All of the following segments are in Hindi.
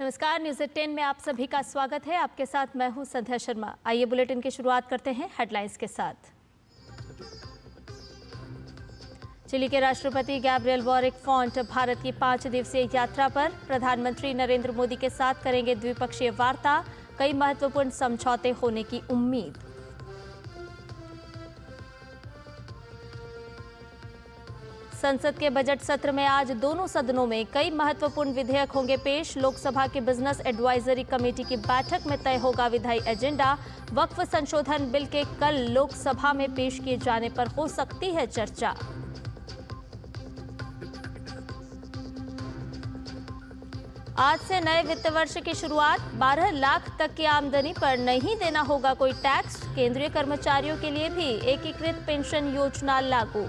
नमस्कार, न्यूज़ 10 में आप सभी का स्वागत है। आपके साथ मैं हूं संध्या शर्मा। आइए बुलेटिन की शुरुआत करते हैं हेडलाइंस के साथ। चिली के राष्ट्रपति गैब्रियल बोरिक फॉन्ट भारत की 5 दिवसीय यात्रा पर। प्रधानमंत्री नरेंद्र मोदी के साथ करेंगे द्विपक्षीय वार्ता। कई महत्वपूर्ण समझौते होने की उम्मीद। संसद के बजट सत्र में आज दोनों सदनों में कई महत्वपूर्ण विधेयक होंगे पेश। लोकसभा की बिजनेस एडवाइजरी कमेटी की बैठक में तय होगा विधायी एजेंडा। वक्फ संशोधन बिल के कल लोकसभा में पेश किए जाने पर हो सकती है चर्चा। आज से नए वित्त वर्ष की शुरुआत। 12 लाख तक की आमदनी पर नहीं देना होगा कोई टैक्स। केंद्रीय कर्मचारियों के लिए भी एकीकृत पेंशन योजना लागू।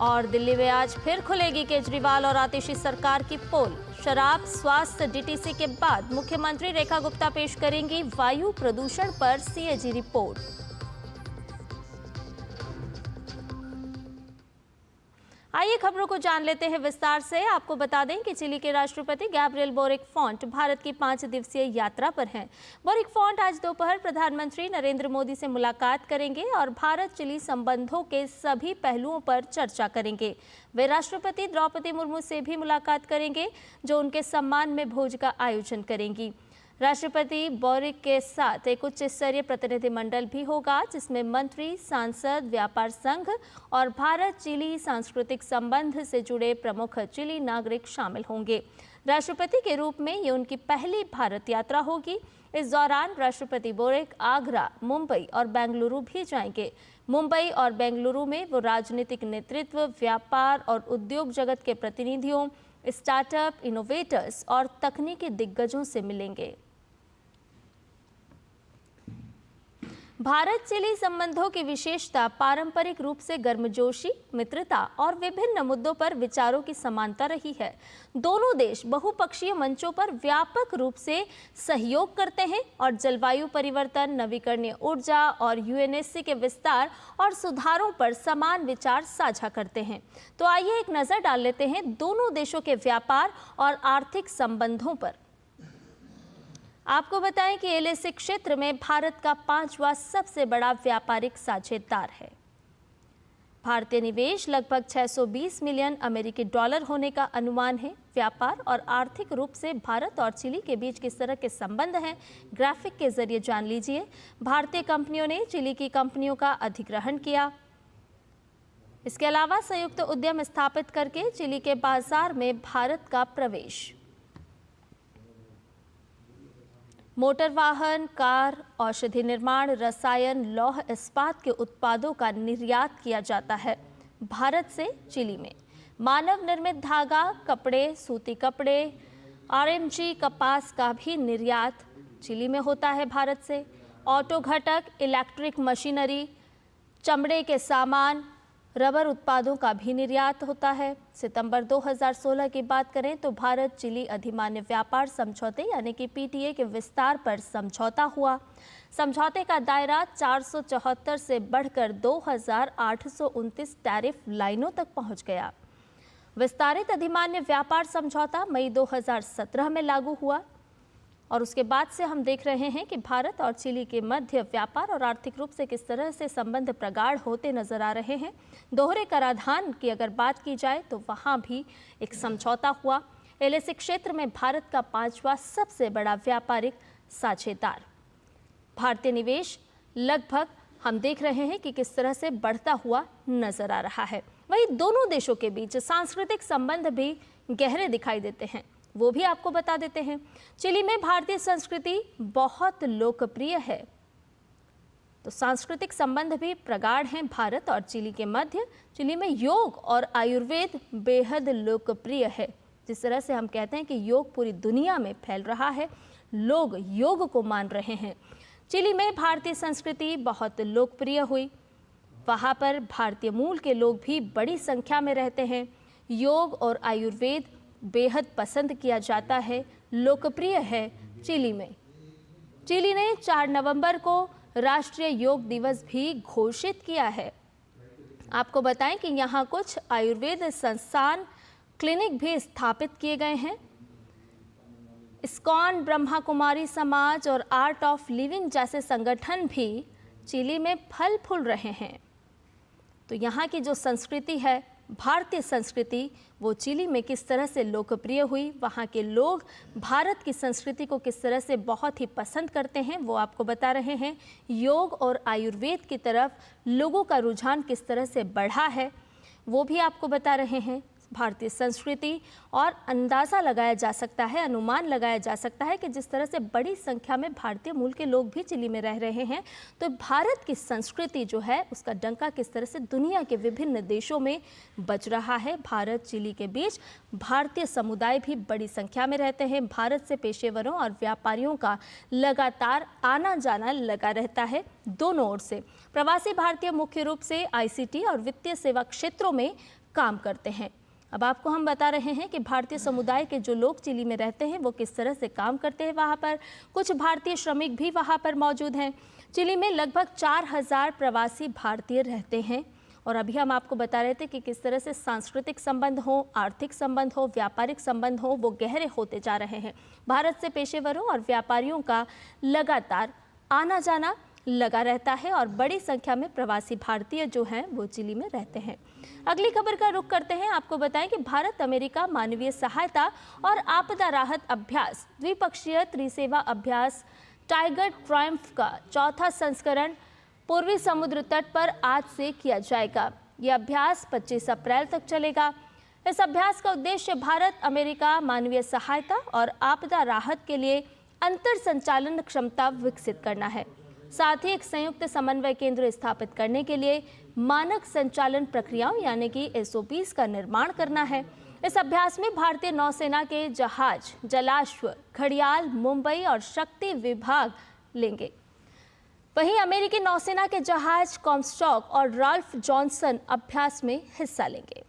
और दिल्ली में आज फिर खुलेगी केजरीवाल और आतिशी सरकार की पोल। शराब स्वास्थ्य डीटीसी के बाद मुख्यमंत्री रेखा गुप्ता पेश करेंगी वायु प्रदूषण पर सीएजी रिपोर्ट। आइए खबरों को जान लेते हैं विस्तार से। आपको बता दें कि चिली के राष्ट्रपति गैब्रियल बोरिक फॉन्ट भारत की 5 दिवसीय यात्रा पर हैं। बोरिक फॉन्ट आज दोपहर प्रधानमंत्री नरेंद्र मोदी से मुलाकात करेंगे और भारत चिली संबंधों के सभी पहलुओं पर चर्चा करेंगे। वे राष्ट्रपति द्रौपदी मुर्मू से भी मुलाकात करेंगे, जो उनके सम्मान में भोज का आयोजन करेंगी। राष्ट्रपति बोरिक के साथ एक उच्च स्तरीय प्रतिनिधिमंडल भी होगा, जिसमें मंत्री, सांसद, व्यापार संघ और भारत चिली सांस्कृतिक संबंध से जुड़े प्रमुख चिली नागरिक शामिल होंगे। राष्ट्रपति के रूप में ये उनकी पहली भारत यात्रा होगी। इस दौरान राष्ट्रपति बोरिक आगरा, मुंबई और बेंगलुरु भी जाएंगे। मुंबई और बेंगलुरु में वो राजनीतिक नेतृत्व, व्यापार और उद्योग जगत के प्रतिनिधियों, स्टार्टअप, इनोवेटर्स और तकनीकी दिग्गजों से मिलेंगे। भारत चिली संबंधों की विशेषता पारंपरिक रूप से गर्मजोशी, मित्रता और विभिन्न मुद्दों पर विचारों की समानता रही है। दोनों देश बहुपक्षीय मंचों पर व्यापक रूप से सहयोग करते हैं और जलवायु परिवर्तन, नवीकरणीय ऊर्जा और यूएनएससी के विस्तार और सुधारों पर समान विचार साझा करते हैं। तो आइए एक नज़र डाल लेते हैं दोनों देशों के व्यापार और आर्थिक संबंधों पर। आपको बताएं कि एलएसी क्षेत्र में भारत का 5वां सबसे बड़ा व्यापारिक साझेदार है। भारतीय निवेश लगभग 620 मिलियन अमेरिकी डॉलर होने का अनुमान है। व्यापार और आर्थिक रूप से भारत और चिली के बीच किस तरह के संबंध हैं, ग्राफिक के जरिए जान लीजिए। भारतीय कंपनियों ने चिली की कंपनियों का अधिग्रहण किया। इसके अलावा संयुक्त उद्यम स्थापित करके चिली के बाजार में भारत का प्रवेश। मोटर वाहन, कार, औषधि निर्माण, रसायन, लौह इस्पात के उत्पादों का निर्यात किया जाता है भारत से चिली में। मानव निर्मित धागा, कपड़े, सूती कपड़े, आरएमजी कपास का भी निर्यात चिली में होता है भारत से। ऑटो घटक, इलेक्ट्रिक मशीनरी, चमड़े के सामान, रबर उत्पादों का भी निर्यात होता है। सितंबर 2016 की बात करें तो भारत चिली अधिमान्य व्यापार समझौते यानी कि पीटीए के विस्तार पर समझौता हुआ। समझौते का दायरा 474 से बढ़कर 2829 टैरिफ लाइनों तक पहुंच गया। विस्तारित अधिमान्य व्यापार समझौता मई 2017 में लागू हुआ और उसके बाद से हम देख रहे हैं कि भारत और चिली के मध्य व्यापार और आर्थिक रूप से किस तरह से संबंध प्रगाढ़ होते नजर आ रहे हैं। दोहरे कराधान की अगर बात की जाए तो वहां भी एक समझौता हुआ। एलएसी क्षेत्र में भारत का 5वां सबसे बड़ा व्यापारिक साझेदार। भारतीय निवेश लगभग हम देख रहे हैं कि किस तरह से बढ़ता हुआ नजर आ रहा है। वहीं दोनों देशों के बीच सांस्कृतिक संबंध भी गहरे दिखाई देते हैं, वो भी आपको बता देते हैं। चिली में भारतीय संस्कृति बहुत लोकप्रिय है, तो सांस्कृतिक संबंध भी प्रगाढ़ हैं भारत और चिली के मध्य। चिली में योग और आयुर्वेद बेहद लोकप्रिय है। जिस तरह से हम कहते हैं कि योग पूरी दुनिया में फैल रहा है, लोग योग को मान रहे हैं। चिली में भारतीय संस्कृति बहुत लोकप्रिय हुई। वहाँ पर भारतीय मूल के लोग भी बड़ी संख्या में रहते हैं। योग और आयुर्वेद बेहद पसंद किया जाता है, लोकप्रिय है चिली में। चिली ने 4 नवंबर को राष्ट्रीय योग दिवस भी घोषित किया है। आपको बताएं कि यहाँ कुछ आयुर्वेद संस्थान, क्लिनिक भी स्थापित किए गए हैं। इस्कॉन, ब्रह्मा कुमारी समाज और आर्ट ऑफ लिविंग जैसे संगठन भी चिली में फल फूल रहे हैं। तो यहाँ की जो संस्कृति है, भारतीय संस्कृति, वो चिली में किस तरह से लोकप्रिय हुई, वहाँ के लोग भारत की संस्कृति को किस तरह से बहुत ही पसंद करते हैं, वो आपको बता रहे हैं। योग और आयुर्वेद की तरफ लोगों का रुझान किस तरह से बढ़ा है, वो भी आपको बता रहे हैं। भारतीय संस्कृति और अंदाज़ा लगाया जा सकता है, अनुमान लगाया जा सकता है कि जिस तरह से बड़ी संख्या में भारतीय मूल के लोग भी चिली में रह रहे हैं, तो भारत की संस्कृति जो है उसका डंका किस तरह से दुनिया के विभिन्न देशों में बज रहा है। भारत चिली के बीच भारतीय समुदाय भी बड़ी संख्या में रहते हैं। भारत से पेशेवरों और व्यापारियों का लगातार आना जाना लगा रहता है। दोनों ओर से प्रवासी भारतीय मुख्य रूप से ICT और वित्तीय सेवा क्षेत्रों में काम करते हैं। अब आपको हम बता रहे हैं कि भारतीय समुदाय के जो लोग चिली में रहते हैं वो किस तरह से काम करते हैं। वहाँ पर कुछ भारतीय श्रमिक भी वहाँ पर मौजूद हैं। चिली में लगभग 4000 प्रवासी भारतीय रहते हैं। और अभी हम आपको बता रहे थे कि किस तरह से सांस्कृतिक संबंध हो, आर्थिक संबंध हो, व्यापारिक संबंध हो, वो गहरे होते जा रहे हैं। भारत से पेशेवरों और व्यापारियों का लगातार आना जाना लगा रहता है और बड़ी संख्या में प्रवासी भारतीय जो हैं वो चिली में रहते हैं। अगली खबर का रुख करते हैं। आपको बताएं कि भारत अमेरिका मानवीय सहायता और आपदा राहत अभ्यास द्विपक्षीय त्रिसेवा अभ्यास टाइगर ट्रायम्फ का चौथा संस्करण पूर्वी समुद्र तट पर आज से किया जाएगा। यह अभ्यास 25 अप्रैल तक चलेगा। इस अभ्यास का उद्देश्य भारत अमेरिका मानवीय सहायता और आपदा राहत के लिए अंतर संचालन क्षमता विकसित करना है। साथ ही एक संयुक्त समन्वय केंद्र स्थापित करने के लिए मानक संचालन प्रक्रियाओं यानी कि SOPs का निर्माण करना है। इस अभ्यास में भारतीय नौसेना के जहाज, जलाश्व, घड़ियाल, मुंबई और शक्ति विभाग लेंगे। वहीं अमेरिकी नौसेना के जहाज कॉमस्टॉक और राल्फ जॉनसन अभ्यास में हिस्सा लेंगे।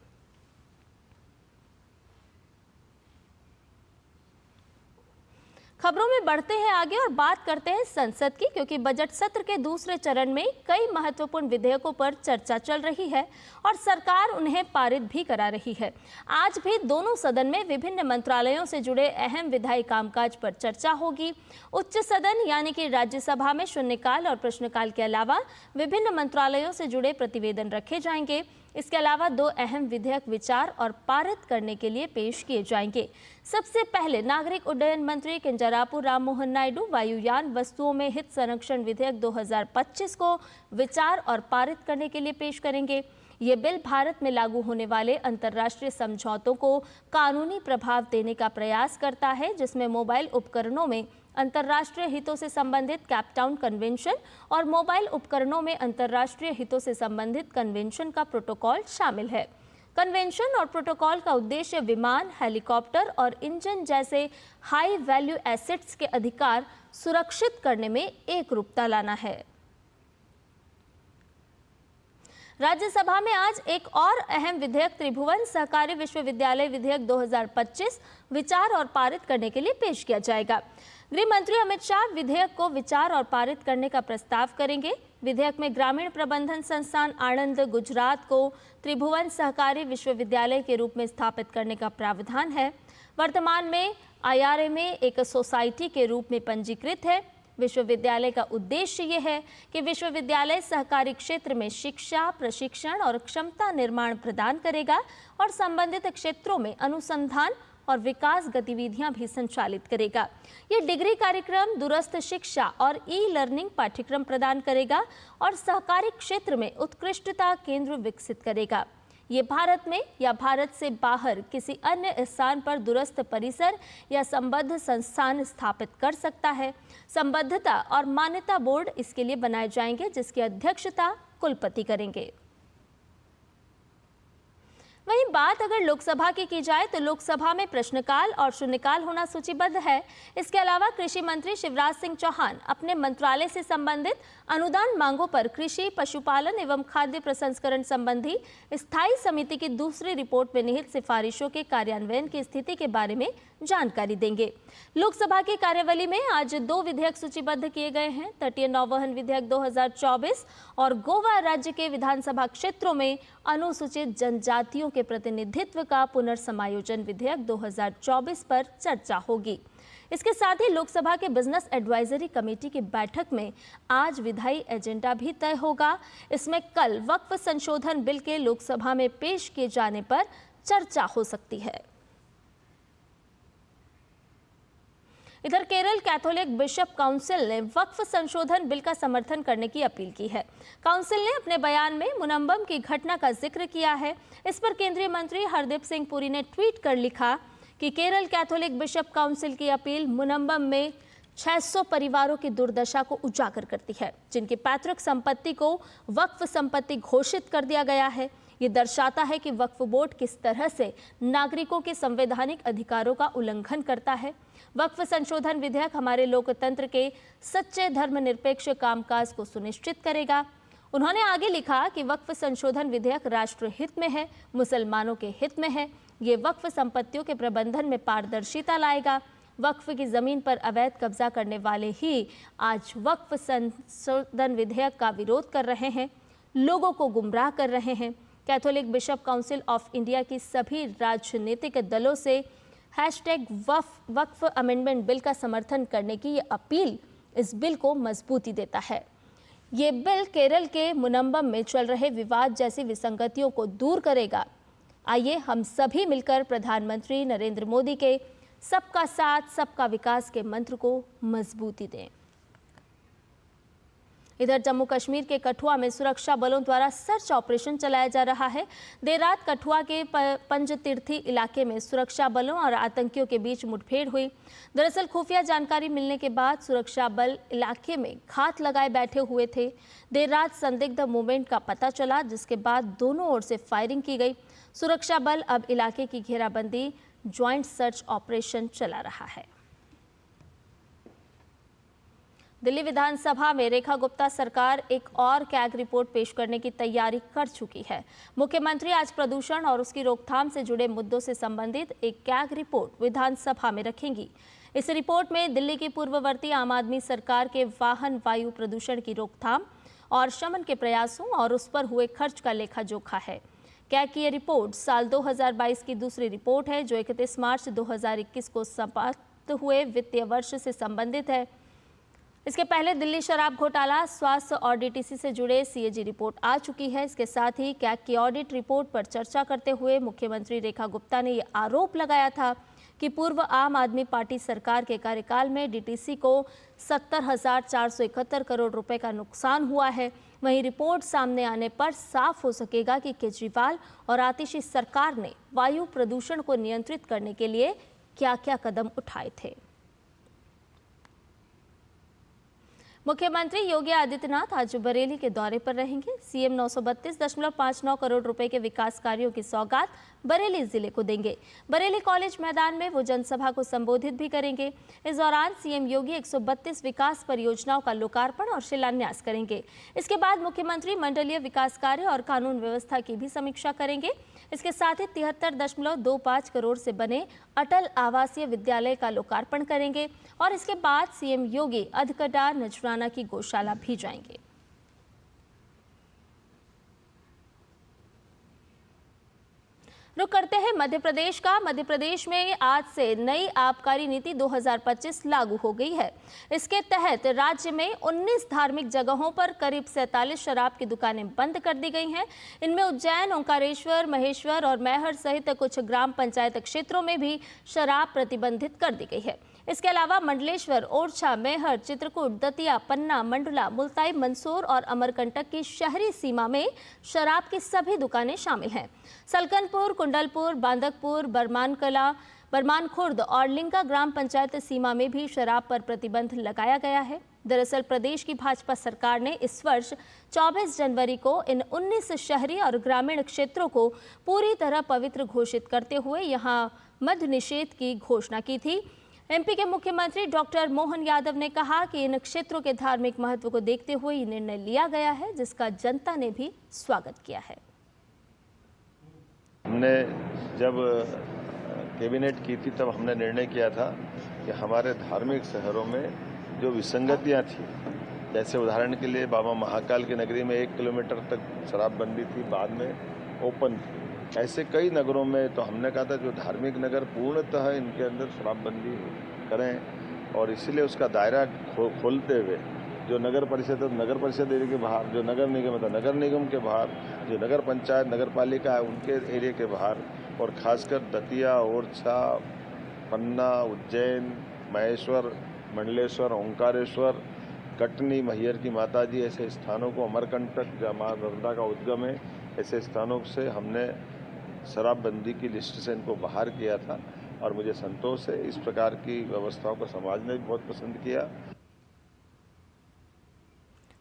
खबरों में बढ़ते हैं आगे और बात करते हैं संसद की, क्योंकि बजट सत्र के दूसरे चरण में कई महत्वपूर्ण विधेयकों पर चर्चा चल रही है और सरकार उन्हें पारित भी करा रही है। आज भी दोनों सदन में विभिन्न मंत्रालयों से जुड़े अहम विधायी कामकाज पर चर्चा होगी। उच्च सदन यानी कि राज्यसभा में शून्यकाल और प्रश्नकाल के अलावा विभिन्न मंत्रालयों से जुड़े प्रतिवेदन रखे जाएंगे। इसके अलावा 2 अहम विधेयक विचार और पारित करने के लिए पेश किए जाएंगे। सबसे पहले नागरिक उड्डयन मंत्री किंजरापू राममोहन नायडू वायुयान वस्तुओं में हित संरक्षण विधेयक 2025 को विचार और पारित करने के लिए पेश करेंगे। ये बिल भारत में लागू होने वाले अंतर्राष्ट्रीय समझौतों को कानूनी प्रभाव देने का प्रयास करता है, जिसमें मोबाइल उपकरणों में अंतर्राष्ट्रीय हितों से संबंधित कैपटाउन कन्वेंशन और मोबाइल उपकरणों में अंतर्राष्ट्रीय हितों से संबंधित कन्वेंशन का प्रोटोकॉल शामिल है। कन्वेंशन और प्रोटोकॉल का उद्देश्य विमान, हेलीकॉप्टर और इंजन जैसे हाई वैल्यू एसेट्स के अधिकार सुरक्षित करने में एकरूपता लाना है। राज्यसभा में आज एक और अहम विधेयक त्रिभुवन सहकारी विश्वविद्यालय विधेयक 2025 विचार और पारित करने के लिए पेश किया जाएगा। गृह मंत्री अमित शाह विधेयक को विचार और पारित करने का प्रस्ताव करेंगे। विधेयक में ग्रामीण प्रबंधन संस्थान आणंद, गुजरात को त्रिभुवन सहकारी विश्वविद्यालय के रूप में स्थापित करने का प्रावधान है। वर्तमान में IRA में एक सोसाइटी के रूप में पंजीकृत है। विश्वविद्यालय का उद्देश्य ये है कि विश्वविद्यालय सहकारी क्षेत्र में शिक्षा, प्रशिक्षण और क्षमता निर्माण प्रदान करेगा और संबंधित क्षेत्रों में अनुसंधान और विकास गतिविधियां भी संचालित करेगा। ये डिग्री कार्यक्रम दूरस्थ शिक्षा और ई-लर्निंग पाठ्यक्रम प्रदान करेगा और सहकारी क्षेत्र में उत्कृष्टता केंद्र विकसित करेगा। ये भारत में या भारत से बाहर किसी अन्य स्थान पर दूरस्थ परिसर या संबद्ध संस्थान स्थापित कर सकता है। संबद्धता और मान्यता बोर्ड इसके लिए बनाए जाएंगे, जिसकी अध्यक्षता कुलपति करेंगे। वहीं बात अगर लोकसभा की जाए तो लोकसभा में प्रश्नकाल और शून्यकाल होना सूचीबद्ध है। इसके अलावा कृषि मंत्री शिवराज सिंह चौहान अपने मंत्रालय से संबंधित अनुदान मांगों पर कृषि, पशुपालन एवं खाद्य प्रसंस्करण संबंधी स्थायी समिति की दूसरी रिपोर्ट में निहित सिफारिशों के कार्यान्वयन की स्थिति के बारे में जानकारी देंगे। लोकसभा की कार्यवली में आज 2 विधेयक सूचीबद्ध किए गए हैं। तटीय नौवहन विधेयक 2024 और गोवा राज्य के विधानसभा क्षेत्रों में अनुसूचित जनजातियों के प्रतिनिधित्व का पुनर्समायोजन विधेयक 2024 पर चर्चा होगी। इसके साथ ही लोकसभा के बिजनेस एडवाइजरी कमेटी की बैठक में आज विधायी एजेंडा भी तय होगा। इसमें कल वक्फ संशोधन बिल के लोकसभा में पेश किए जाने पर चर्चा हो सकती है। इधर केरल कैथोलिक बिशप काउंसिल ने वक्फ संशोधन बिल का समर्थन करने की अपील की है। काउंसिल ने अपने बयान में मुनम्बम की घटना का जिक्र किया है। इस पर केंद्रीय मंत्री हरदीप सिंह पुरी ने ट्वीट कर लिखा कि केरल कैथोलिक बिशप काउंसिल की अपील मुनम्बम में 600 परिवारों की दुर्दशा को उजागर करती है, जिनकी पैतृक संपत्ति को वक्फ संपत्ति घोषित कर दिया गया है। ये दर्शाता है कि वक्फ बोर्ड किस तरह से नागरिकों के संवैधानिक अधिकारों का उल्लंघन करता है। वक्फ संशोधन विधेयक हमारे लोकतंत्र के सच्चे धर्मनिरपेक्ष कामकाज को सुनिश्चित करेगा। उन्होंने आगे लिखा कि वक्फ संशोधन विधेयक राष्ट्र हित में है, मुसलमानों के हित में है। ये वक्फ संपत्तियों के प्रबंधन में पारदर्शिता लाएगा। वक्फ की जमीन पर अवैध कब्जा करने वाले ही आज वक्फ संशोधन विधेयक का विरोध कर रहे हैं, लोगों को गुमराह कर रहे हैं। Catholic bishop council of India की सभी राजनीतिक दलों से #वक्फ अमेंडमेंट बिल का समर्थन करने की ये अपील इस बिल को मजबूती देता है। ये बिल केरल के मुनम्बम में चल रहे विवाद जैसी विसंगतियों को दूर करेगा। आइए हम सभी मिलकर प्रधानमंत्री नरेंद्र मोदी के सबका साथ सबका विकास के मंत्र को मजबूती दें। इधर जम्मू कश्मीर के कठुआ में सुरक्षा बलों द्वारा सर्च ऑपरेशन चलाया जा रहा है। देर रात कठुआ के पंजतीर्थी इलाके में सुरक्षा बलों और आतंकियों के बीच मुठभेड़ हुई। दरअसल खुफिया जानकारी मिलने के बाद सुरक्षा बल इलाके में घात लगाए बैठे हुए थे। देर रात संदिग्ध मूवमेंट का पता चला, जिसके बाद दोनों ओर से फायरिंग की गई। सुरक्षा बल अब इलाके की घेराबंदी ज्वाइंट सर्च ऑपरेशन चला रहा है। दिल्ली विधानसभा में रेखा गुप्ता सरकार एक और कैग रिपोर्ट पेश करने की तैयारी कर चुकी है। मुख्यमंत्री आज प्रदूषण और उसकी रोकथाम से जुड़े मुद्दों से संबंधित एक कैग रिपोर्ट विधानसभा में रखेंगी। इस रिपोर्ट में दिल्ली की पूर्ववर्ती आम आदमी सरकार के वाहन वायु प्रदूषण की रोकथाम और शमन के प्रयासों और उस पर हुए खर्च का लेखा जोखा है। कैग की ये रिपोर्ट साल 2022 की दूसरी रिपोर्ट है, जो 31 मार्च 2021 को समाप्त हुए वित्तीय वर्ष से संबंधित है। इसके पहले दिल्ली शराब घोटाला, स्वास्थ्य और डीटीसी से जुड़े सीएजी रिपोर्ट आ चुकी है। इसके साथ ही कैग की ऑडिट रिपोर्ट पर चर्चा करते हुए मुख्यमंत्री रेखा गुप्ता ने यह आरोप लगाया था कि पूर्व आम आदमी पार्टी सरकार के कार्यकाल में डीटीसी को 70,471 करोड़ रुपए का नुकसान हुआ है। वहीं रिपोर्ट सामने आने पर साफ हो सकेगा कि केजरीवाल और आतिशी सरकार ने वायु प्रदूषण को नियंत्रित करने के लिए क्या-क्या कदम उठाए थे। मुख्यमंत्री योगी आदित्यनाथ आज बरेली के दौरे पर रहेंगे। सीएम 932.59 करोड़ रुपए के विकास कार्यों की सौगात बरेली जिले को देंगे। बरेली कॉलेज मैदान में वो जनसभा को संबोधित भी करेंगे। इस दौरान सीएम योगी 132 विकास परियोजनाओं का लोकार्पण और शिलान्यास करेंगे। इसके बाद मुख्यमंत्री मंडलीय विकास कार्य और कानून व्यवस्था की भी समीक्षा करेंगे। इसके साथ ही 73.25 करोड़ से बने अटल आवासीय विद्यालय का लोकार्पण करेंगे और इसके बाद सीएम योगी अधकटा नजराना की गौशाला भी जाएंगे। रुक करते हैं मध्य प्रदेश का। मध्य प्रदेश में आज से नई आबकारी नीति 2025 लागू हो गई है। इसके तहत राज्य में 19 धार्मिक जगहों पर करीब 47 शराब की दुकानें बंद कर दी गई हैं। इनमें उज्जैन, ओंकारेश्वर, महेश्वर और मैहर सहित कुछ ग्राम पंचायत क्षेत्रों में भी शराब प्रतिबंधित कर दी गई है। इसके अलावा मंडलेश्वर, ओरछा, मैहर, चित्रकूट, दतिया, पन्ना, मंडला, मुल्ताई, मंदसौर और अमरकंटक की शहरी सीमा में शराब की सभी दुकानें शामिल हैं। सलकनपुर, कुंडलपुर, बांदकपुर, बरमानकला, बरमान खुर्द और लिंका ग्राम पंचायत सीमा में भी शराब पर प्रतिबंध लगाया गया है। दरअसल प्रदेश की भाजपा सरकार ने इस वर्ष 24 जनवरी को इन 19 शहरी और ग्रामीण क्षेत्रों को पूरी तरह पवित्र घोषित करते हुए यहां मद्य निषेध की घोषणा की थी। एमपी के मुख्यमंत्री डॉक्टर मोहन यादव ने कहा कि इन क्षेत्रों के धार्मिक महत्व को देखते हुए ये निर्णय लिया गया है, जिसका जनता ने भी स्वागत किया है। हमने जब कैबिनेट की थी तब हमने निर्णय किया था कि हमारे धार्मिक शहरों में जो विसंगतियां थी, जैसे उदाहरण के लिए बाबा महाकाल की नगरी में 1 किलोमीटर तक शराबबंदी थी, बाद में ओपन थी। ऐसे कई नगरों में तो हमने कहा था जो धार्मिक नगर पूर्णतः इनके अंदर शराबबंदी करें, और इसीलिए उसका दायरा खोलते हुए जो नगर परिषद है नगर परिषद एरिया के बाहर, जो नगर निगम है तो नगर निगम के बाहर, जो नगर पंचायत नगर पालिका है उनके एरिया के बाहर, और खासकर दतिया, ओरछा, पन्ना, उज्जैन, महेश्वर, मंडलेश्वर, ओंकारेश्वर, कटनी, मैहर की माताजी, ऐसे स्थानों को, अमरकंटक जहाँ माँ नर्मदा का उद्गम है, ऐसे स्थानों से हमने शराबबंदी की लिस्ट से इनको बाहर किया था। और मुझे संतोष है, इस प्रकार की व्यवस्थाओं को समाज ने भी बहुत पसंद किया।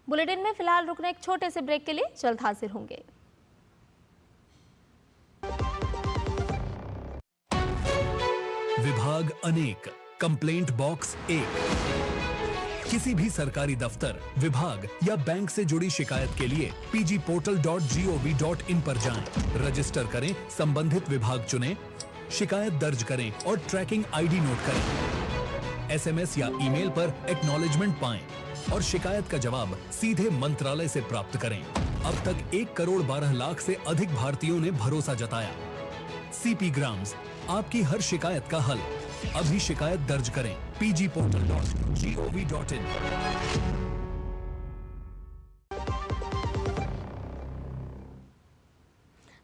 बुलेटिन में फिलहाल रुकने एक छोटे से ब्रेक के लिए, जल्द हाजिर होंगे। विभाग अनेक, कंप्लेंट बॉक्स 1। किसी भी सरकारी दफ्तर, विभाग या बैंक से जुड़ी शिकायत के लिए pgportal.gov.in पर जाएं, रजिस्टर करें, संबंधित विभाग चुनें, शिकायत दर्ज करें और ट्रैकिंग आईडी नोट करें। एसएमएस या ईमेल पर एक्नॉलेजमेंट पाएं और शिकायत का जवाब सीधे मंत्रालय से प्राप्त करें। अब तक 1 करोड़ 12 लाख से अधिक भारतीयों ने भरोसा जताया। सीपी ग्राम्स, आपकी हर शिकायत का हल। अभी शिकायत दर्ज करें pgportal.gov.in।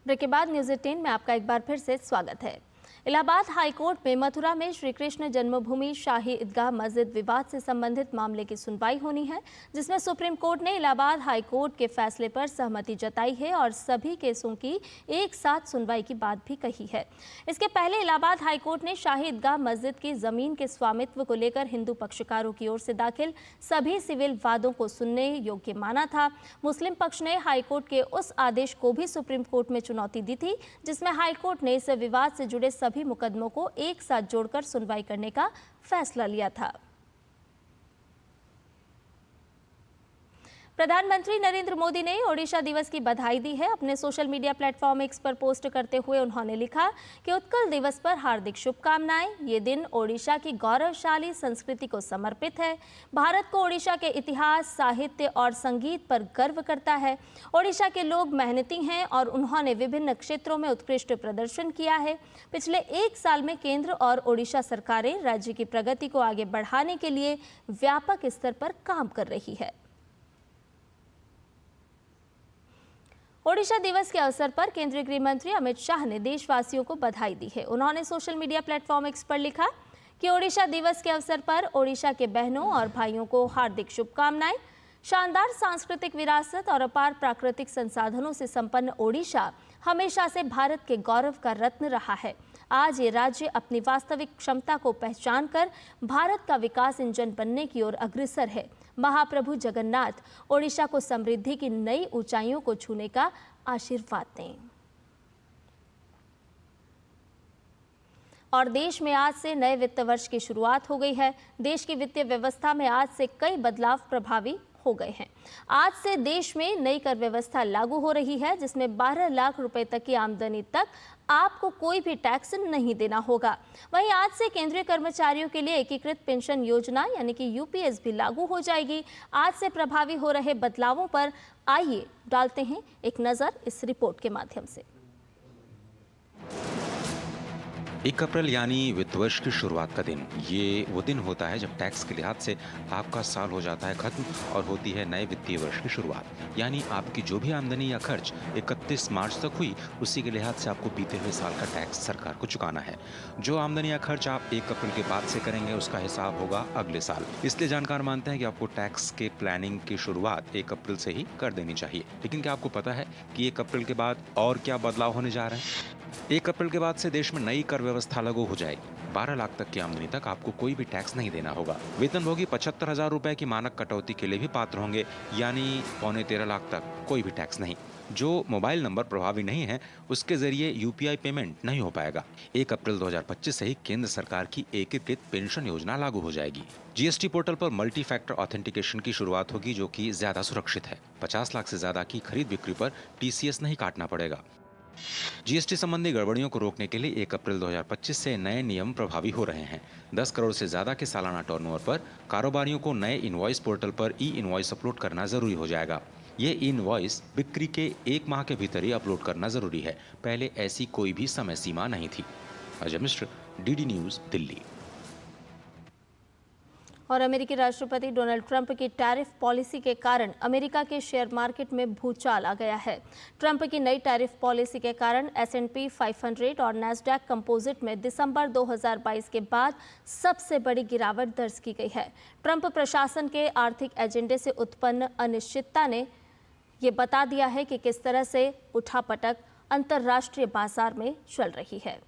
ब्रेक के बाद न्यूज़ 18 में आपका एक बार फिर से स्वागत है। इलाहाबाद हाईकोर्ट में मथुरा में श्री कृष्ण जन्मभूमि शाही ईदगाह मस्जिद विवाद से संबंधित मामले की सुनवाई होनी है, जिसमें सुप्रीम कोर्ट ने इलाहाबाद हाईकोर्ट के फैसले पर सहमति जताई है और सभी केसों की एक साथ सुनवाई की बात भी कही है। इसके पहले इलाहाबाद हाईकोर्ट ने शाही ईदगाह मस्जिद की जमीन के स्वामित्व को लेकर हिंदू पक्षकारों की ओर से दाखिल सभी सिविल वादों को सुनने योग्य माना था। मुस्लिम पक्ष ने हाईकोर्ट के उस आदेश को भी सुप्रीम कोर्ट में चुनौती दी थी, जिसमें हाईकोर्ट ने इस विवाद से जुड़े सभी मुकदमों को एक साथ जोड़कर सुनवाई करने का फैसला लिया था। प्रधानमंत्री नरेंद्र मोदी ने ओडिशा दिवस की बधाई दी है। अपने सोशल मीडिया प्लेटफॉर्म एक्स पर पोस्ट करते हुए उन्होंने लिखा कि उत्कल दिवस पर हार्दिक शुभकामनाएं। ये दिन ओडिशा की गौरवशाली संस्कृति को समर्पित है। भारत को ओडिशा के इतिहास, साहित्य और संगीत पर गर्व करता है। ओडिशा के लोग मेहनती हैं और उन्होंने विभिन्न क्षेत्रों में उत्कृष्ट प्रदर्शन किया है। पिछले 1 साल में केंद्र और ओडिशा सरकारें राज्य की प्रगति को आगे बढ़ाने के लिए व्यापक स्तर पर काम कर रही है। ओडिशा दिवस के अवसर पर केंद्रीय गृह मंत्री अमित शाह ने देशवासियों को बधाई दी है। उन्होंने सोशल मीडिया प्लेटफॉर्म एक्स पर लिखा कि ओडिशा दिवस के अवसर पर ओडिशा के बहनों और भाइयों को हार्दिक शुभकामनाएं। शानदार सांस्कृतिक विरासत और अपार प्राकृतिक संसाधनों से संपन्न ओडिशा हमेशा से भारत के गौरव का रत्न रहा है। आज ये राज्य अपनी वास्तविक क्षमता को पहचानकर भारत का विकास इंजन बनने की ओर अग्रसर है। महाप्रभु जगन्नाथ ओडिशा को समृद्धि की नई ऊंचाइयों को छूने का आशीर्वाद दें। और देश में आज से नए वित्त वर्ष की शुरुआत हो गई है। देश की वित्तीय व्यवस्था में आज से कई बदलाव प्रभावी हो गए हैं। आज से देश में नई कर व्यवस्था लागू हो रही है, जिसमें 12 लाख रुपए तक की आमदनी तक आपको कोई भी टैक्स नहीं देना होगा। वहीं आज से केंद्रीय कर्मचारियों के लिए एकीकृत पेंशन योजना यानी कि यूपीएस भी लागू हो जाएगी। आज से प्रभावी हो रहे बदलावों पर आइए डालते हैं एक नजर इस रिपोर्ट के माध्यम से। 1 अप्रैल यानी वित्त वर्ष की शुरुआत का दिन। ये वो दिन होता है जब टैक्स के लिहाज से आपका साल हो जाता है खत्म और होती है नए वित्तीय वर्ष की शुरुआत। यानी आपकी जो भी आमदनी या खर्च 31 मार्च तक हुई, उसी के लिहाज से आपको बीते हुए साल का टैक्स सरकार को चुकाना है। जो आमदनी या खर्च आप 1 अप्रैल के बाद से करेंगे, उसका हिसाब होगा अगले साल। इसलिए जानकार मानते हैं कि आपको टैक्स के प्लानिंग की शुरुआत 1 अप्रैल से ही कर देनी चाहिए। लेकिन क्या आपको पता है कि 1 अप्रैल के बाद और क्या बदलाव होने जा रहे हैं? 1 अप्रैल के बाद से देश में नई कर व्यवस्था लागू हो जाएगी। 12 लाख तक की आमदनी तक आपको कोई भी टैक्स नहीं देना होगा। वेतनभोगी 75,000 रुपए की मानक कटौती के लिए भी पात्र होंगे, यानी 13.25 लाख तक कोई भी टैक्स नहीं। जो मोबाइल नंबर प्रभावी नहीं है उसके जरिए यूपीआई पेमेंट नहीं हो पाएगा। 1 अप्रैल 2025 से ही केंद्र सरकार की एकीकृत पेंशन योजना लागू हो जाएगी। जीएसटी पोर्टल पर मल्टी फैक्टर ऑथेंटिकेशन की शुरुआत होगी, जो कि ज्यादा सुरक्षित है। 50 लाख से ज्यादा की खरीद बिक्री पर टीसीएस नहीं काटना पड़ेगा। जीएसटी संबंधी गड़बड़ियों को रोकने के लिए 1 अप्रैल 2025 से नए नियम प्रभावी हो रहे हैं। 10 करोड़ से ज्यादा के सालाना टर्नओवर पर कारोबारियों को नए इनवॉइस पोर्टल पर ई इनवॉइस अपलोड करना जरूरी हो जाएगा। ये इनवॉइस बिक्री के 1 माह के भीतर ही अपलोड करना जरूरी है। पहले ऐसी कोई भी समय सीमा नहीं थी। Ajay Mishra, DD news, Delhi. और अमेरिकी राष्ट्रपति डोनाल्ड ट्रंप की टैरिफ पॉलिसी के कारण अमेरिका के शेयर मार्केट में भूचाल आ गया है। ट्रंप की नई टैरिफ पॉलिसी के कारण S&P 500 और नैस्डैक कंपोजिट में दिसंबर 2022 के बाद सबसे बड़ी गिरावट दर्ज की गई है। ट्रंप प्रशासन के आर्थिक एजेंडे से उत्पन्न अनिश्चितता ने ये बता दिया है कि किस तरह से उठापटक अंतर्राष्ट्रीय बाजार में चल रही है।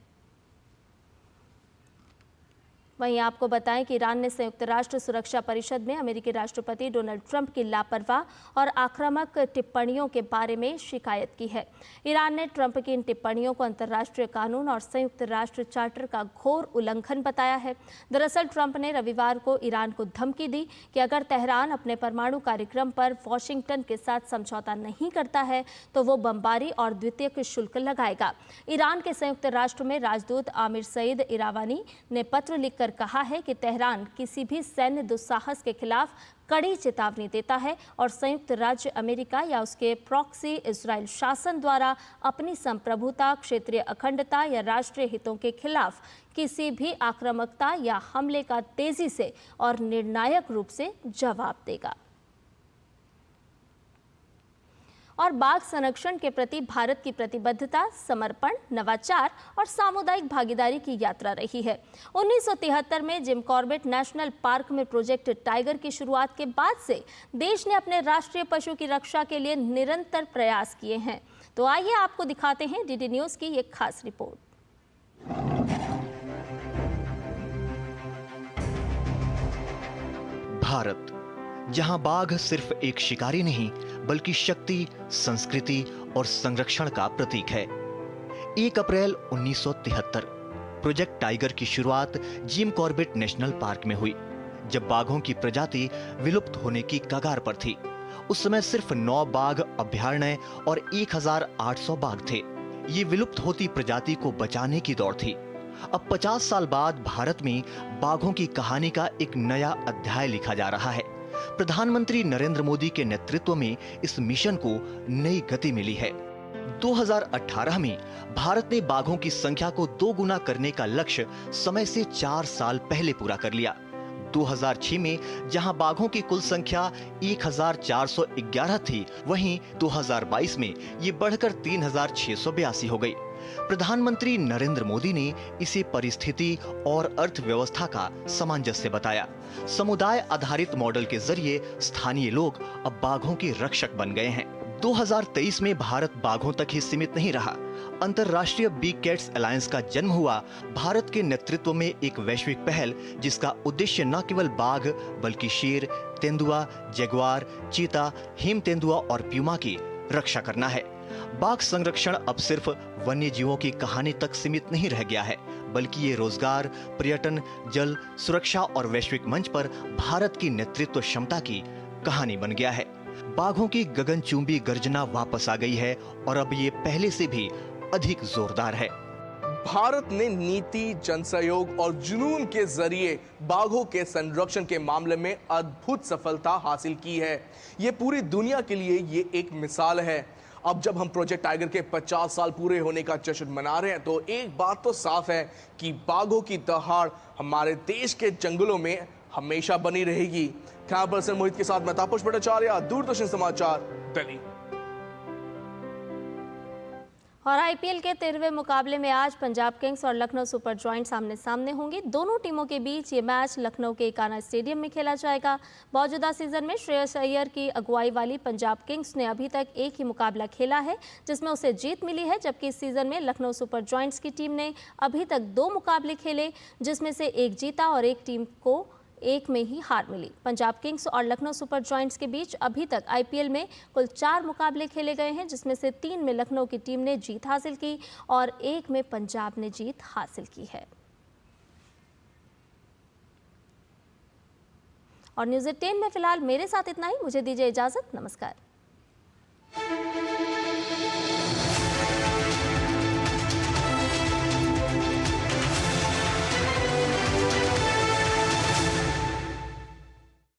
वहीं आपको बताएं कि ईरान ने संयुक्त राष्ट्र सुरक्षा परिषद में अमेरिकी राष्ट्रपति डोनाल्ड ट्रंप की लापरवाह और आक्रामक टिप्पणियों के बारे में शिकायत की है। ईरान ने ट्रंप की इन टिप्पणियों को अंतर्राष्ट्रीय कानून और संयुक्त राष्ट्र चार्टर का घोर उल्लंघन बताया है। दरअसल ट्रंप ने रविवार को ईरान को धमकी दी कि अगर तेहरान अपने परमाणु कार्यक्रम पर वॉशिंगटन के साथ समझौता नहीं करता है तो वो बमबारी और द्वितीयक शुल्क लगाएगा। ईरान के संयुक्त राष्ट्र में राजदूत आमिर सईद इरावानी ने पत्र लिखकर कहा है कि तेहरान किसी भी सैन्य दुस्साहस के खिलाफ कड़ी चेतावनी देता है और संयुक्त राज्य अमेरिका या उसके प्रॉक्सी इजराइल शासन द्वारा अपनी संप्रभुता, क्षेत्रीय अखंडता या राष्ट्रीय हितों के खिलाफ किसी भी आक्रामकता या हमले का तेजी से और निर्णायक रूप से जवाब देगा। और बाघ संरक्षण के प्रति भारत की प्रतिबद्धता, समर्पण, नवाचार और सामुदायिक भागीदारी की यात्रा रही है। 1973 में जिम कॉर्बेट नेशनल पार्क में प्रोजेक्ट टाइगर की शुरुआत के बाद से देश ने अपने राष्ट्रीय पशु की रक्षा के लिए निरंतर प्रयास किए हैं। तो आइए आपको दिखाते हैं डीडी न्यूज की एक खास रिपोर्ट। भारत, जहां बाघ सिर्फ एक शिकारी नहीं बल्कि शक्ति, संस्कृति और संरक्षण का प्रतीक है। 1 अप्रैल 1973 प्रोजेक्ट टाइगर की शुरुआत जिम कॉर्बेट नेशनल पार्क में हुई, जब बाघों की प्रजाति विलुप्त होने की कगार पर थी। उस समय सिर्फ 9 बाघ अभयारण्य और 1800 बाघ थे। ये विलुप्त होती प्रजाति को बचाने की दौड़ थी। अब 50 साल बाद भारत में बाघों की कहानी का एक नया अध्याय लिखा जा रहा है। प्रधानमंत्री नरेंद्र मोदी के नेतृत्व में इस मिशन को नई गति मिली है। 2018 में भारत ने बाघों की संख्या को 2 गुना करने का लक्ष्य समय से 4 साल पहले पूरा कर लिया। 2006 में जहां बाघों की कुल संख्या 1411 थी, वहीं 2022 में ये बढ़कर 3682 हो गई। प्रधानमंत्री नरेंद्र मोदी ने इसे परिस्थिति और अर्थव्यवस्था का सामंजस्य बताया। समुदाय आधारित मॉडल के जरिए स्थानीय लोग अब बाघों के रक्षक बन गए हैं। 2023 में भारत बाघों तक ही सीमित नहीं रहा। अंतर्राष्ट्रीय बिग कैट्स अलायंस का जन्म हुआ भारत के नेतृत्व में एक वैश्विक पहल, जिसका उद्देश्य न केवल बाघ बल्कि शेर, तेंदुआ, जगुआर, चीता, हिम तेंदुआ और प्यूमा की रक्षा करना है। बाघ संरक्षण अब सिर्फ वन्य जीवों की कहानी तक सीमित नहीं रह गया है, बल्कि ये रोजगार, पर्यटन, जल सुरक्षा और वैश्विक मंच पर भारत की नेतृत्व क्षमता की कहानी बन गया है। बाघों की गगनचुंबी गर्जना वापस आ गई है और अब ये पहले से भी अधिक जोरदार है। भारत ने नीति, जनसहयोग और जुनून के जरिए बाघों के संरक्षण के मामले में अद्भुत सफलता हासिल की है। ये पूरी दुनिया के लिए ये एक मिसाल है। अब जब हम प्रोजेक्ट टाइगर के 50 साल पूरे होने का जश्न मना रहे हैं, तो एक बात तो साफ है कि बाघों की दहाड़ हमारे देश के जंगलों में हमेशा बनी रहेगी। कैमरा पर्सन मोहित के साथ मैं तापस भट्टाचार्य, दूरदर्शन समाचार, दिल्ली। और आईपीएल के 13वें मुकाबले में आज पंजाब किंग्स और लखनऊ सुपर जॉइंट्स आमने सामने होंगे। दोनों टीमों के बीच ये मैच लखनऊ के इकाना स्टेडियम में खेला जाएगा। मौजूदा सीजन में श्रेयस अय्यर की अगुवाई वाली पंजाब किंग्स ने अभी तक एक ही मुकाबला खेला है, जिसमें उसे जीत मिली है, जबकि इस सीजन में लखनऊ सुपर जॉइंट्स की टीम ने अभी तक 2 मुकाबले खेले, जिसमें से एक जीता और एक टीम को एक में ही हार मिली। पंजाब किंग्स और लखनऊ सुपर जॉइंट्स के बीच अभी तक आईपीएल में कुल 4 मुकाबले खेले गए हैं, जिसमें से 3 में लखनऊ की टीम ने जीत हासिल की और 1 में पंजाब ने जीत हासिल की है। और न्यूज़ 18 में फिलहाल मेरे साथ इतना ही। मुझे दीजिए इजाजत। नमस्कार।